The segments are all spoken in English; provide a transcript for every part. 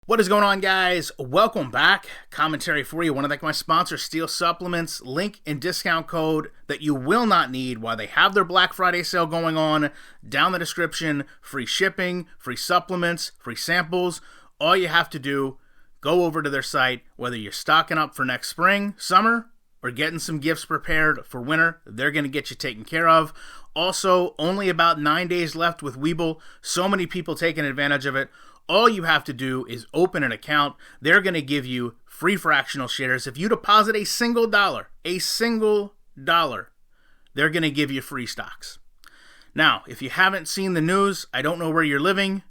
What is going on, guys? Welcome back. Commentary for you. Want to thank my sponsor, Steel Supplements. Link and discount code that you will not need while they have their Black Friday sale going on. Down the description, free shipping, free supplements, free samples. All you have to do, go over to their site, whether you're stocking up for next spring, summer, or getting some gifts prepared for winter. They're going to get you taken care of. Also, only about 9 days left with Webull. So many people taking advantage of it. All you have to do is open an account. They're going to give you free fractional shares. If you deposit a single dollar, they're going to give you free stocks. Now, if you haven't seen the news, I don't know where you're living,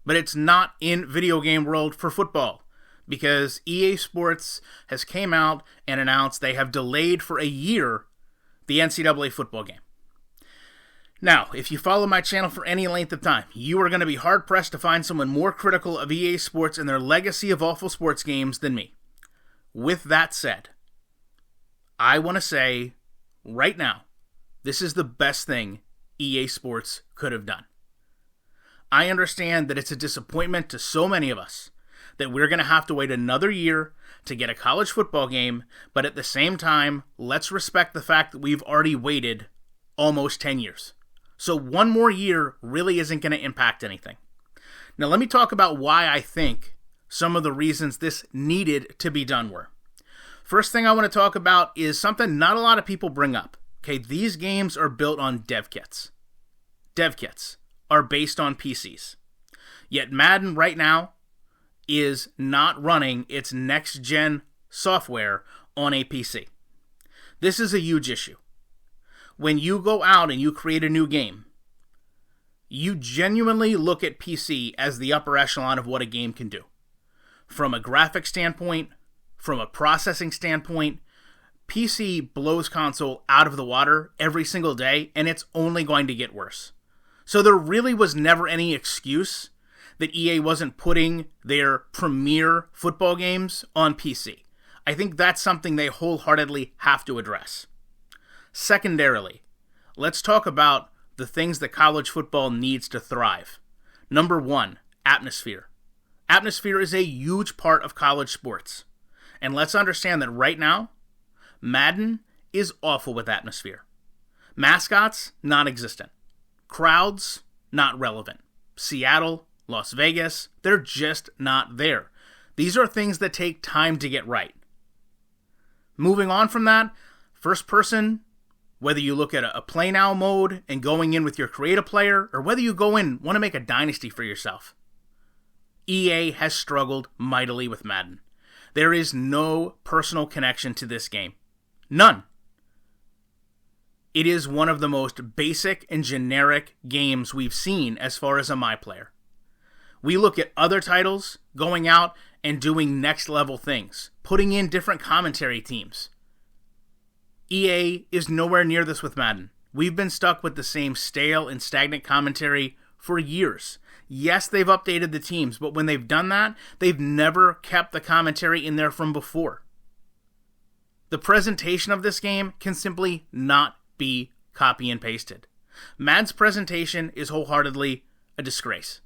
but it's not in video game world for football, because EA Sports has came out and announced they have delayed for a year the NCAA football game. Now, if you follow my channel for any length of time, you are going to be hard-pressed to find someone more critical of EA Sports and their legacy of awful sports games than me. With that said, I want to say, right now, this is the best thing EA Sports could have done. I understand that it's a disappointment to so many of us that we're going to have to wait another year to get a college football game, but at the same time, let's respect the fact that we've already waited almost 10 years. So one more year really isn't going to impact anything. Now let me talk about why I think some of the reasons this needed to be done were. First thing I want to talk about is something not a lot of people bring up. Okay, these games are built on dev kits. Dev kits are based on PCs. Yet Madden right now is not running its next-gen software on a PC. This is a huge issue. When you go out and you create a new game, you genuinely look at PC as the upper echelon of what a game can do. From a graphic standpoint, from a processing standpoint, PC blows console out of the water every single day, and it's only going to get worse. So there really was never any excuse that EA wasn't putting their premier football games on PC. I think that's something they wholeheartedly have to address. Secondarily, let's talk about the things that college football needs to thrive. Number one, atmosphere. Atmosphere is a huge part of college sports. And let's understand that right now, Madden is awful with atmosphere. Mascots, non-existent. Crowds, not relevant. Seattle, Las Vegas, they're just not there. These are things that take time to get right. Moving on from that, first person, whether you look at a play now mode and going in with your creative player, or whether you go in want to make a dynasty for yourself, EA has struggled mightily with Madden. There is no personal connection to this game. None. It is one of the most basic and generic games we've seen as far as a My Player. We look at other titles going out and doing next level things, putting in different commentary teams. EA is nowhere near this with Madden. We've been stuck with the same stale and stagnant commentary for years. Yes, they've updated the teams, but when they've done that, they've never kept the commentary in there from before. The presentation of this game can simply not be copy and pasted. Madden's presentation is wholeheartedly a disgrace.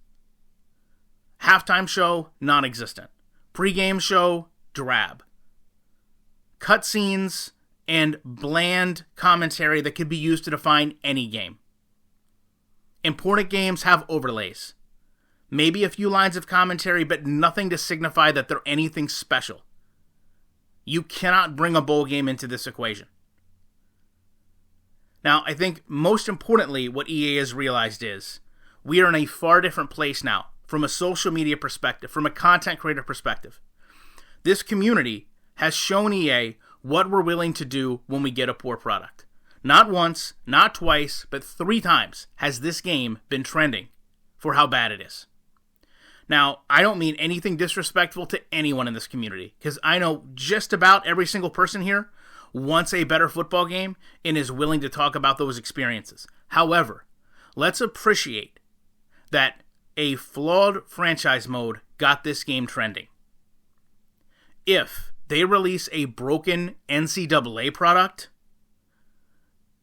Halftime show, non-existent. Pre-game show, drab. Cutscenes and bland commentary that could be used to define any game. Important games have overlays. Maybe a few lines of commentary, but nothing to signify that they're anything special. You cannot bring a bowl game into this equation. Now, I think most importantly, what EA has realized is we are in a far different place now from a social media perspective, from a content creator perspective. This community has shown EA what we're willing to do when we get a poor product. Not once, not twice, but 3 times has this game been trending for how bad it is. Now, I don't mean anything disrespectful to anyone in this community, because I know just about every single person here wants a better football game and is willing to talk about those experiences. However, let's appreciate that a flawed franchise mode got this game trending. If they release a broken NCAA product,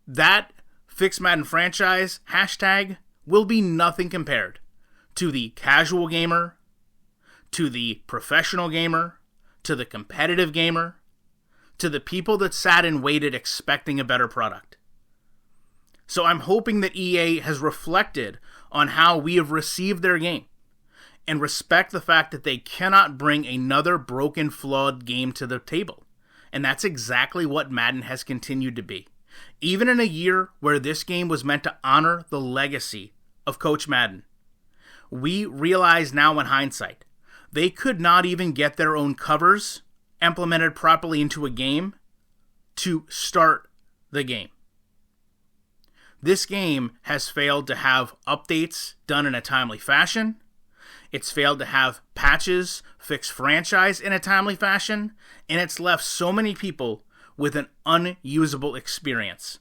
that Fix Madden franchise hashtag will be nothing compared to the casual gamer, to the professional gamer, to the competitive gamer, to the people that sat and waited expecting a better product. So I'm hoping that EA has reflected on how we have received their game and respect the fact that they cannot bring another broken, flawed game to the table. And that's exactly what Madden has continued to be. Even in a year where this game was meant to honor the legacy of Coach Madden, we realize now in hindsight, they could not even get their own covers implemented properly into a game to start the game. This game has failed to have updates done in a timely fashion. It's failed to have patches fix franchise in a timely fashion, and it's left so many people with an unusable experience.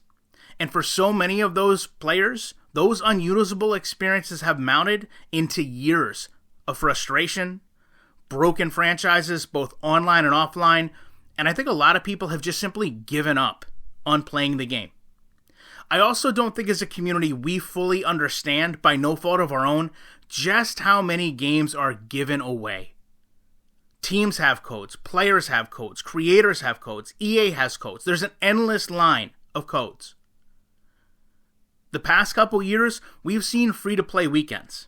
And for so many of those players, those unusable experiences have mounted into years of frustration, broken franchises, both online and offline, and I think a lot of people have just simply given up on playing the game. I also don't think as a community we fully understand, by no fault of our own, just how many games are given away. Teams have codes, players have codes, creators have codes, EA has codes. There's an endless line of codes. The past couple years, we've seen free-to-play weekends.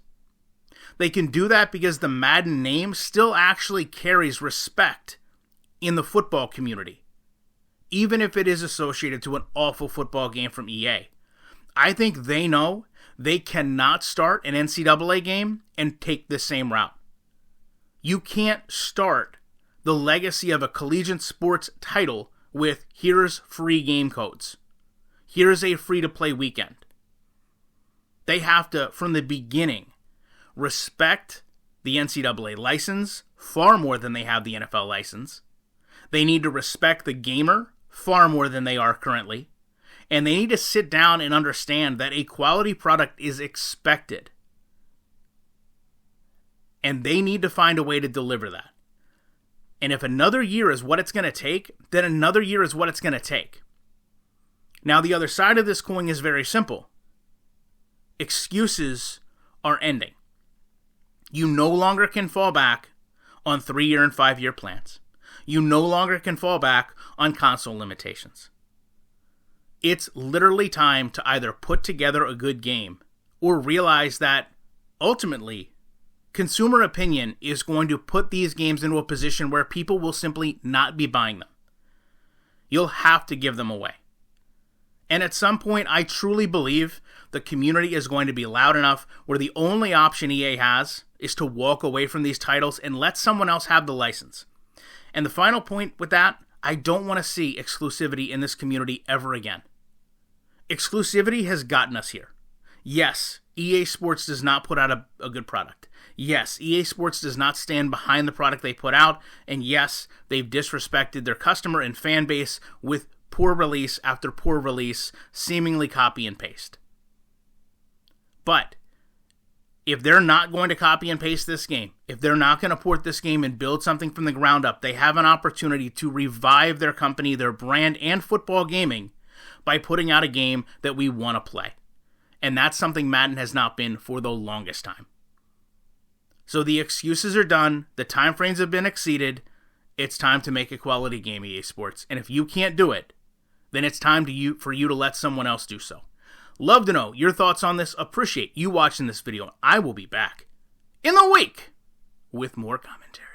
They can do that because the Madden name still actually carries respect in the football community, even if it is associated to an awful football game from EA. I think they know they cannot start an NCAA game and take the same route. You can't start the legacy of a collegiate sports title with here's free game codes. Here's a free-to-play weekend. They have to, from the beginning, respect the NCAA license far more than they have the NFL license. They need to respect the gamer far more than they are currently. And they need to sit down and understand that a quality product is expected. And they need to find a way to deliver that. And if another year is what it's going to take, then another year is what it's going to take. Now, the other side of this coin is very simple. Excuses are ending. You no longer can fall back on 3-year and 5-year plans. You no longer can fall back on console limitations. It's literally time to either put together a good game or realize that ultimately consumer opinion is going to put these games into a position where people will simply not be buying them. You'll have to give them away. And at some point, I truly believe the community is going to be loud enough where the only option EA has is to walk away from these titles and let someone else have the license. And the final point with that, I don't want to see exclusivity in this community ever again. Exclusivity has gotten us here. Yes, EA Sports does not put out a good product. Yes, EA Sports does not stand behind the product they put out. And yes, they've disrespected their customer and fan base with poor release after poor release, seemingly copy and paste. But if they're not going to copy and paste this game, if they're not going to port this game and build something from the ground up, they have an opportunity to revive their company, their brand, and football gaming by putting out a game that we want to play. And that's something Madden has not been for the longest time. So the excuses are done. The time frames have been exceeded. It's time to make a quality game, EA Sports. And if you can't do it, then it's time for you to let someone else do so. Love to know your thoughts on this. Appreciate you watching this video. I will be back in the week with more commentary.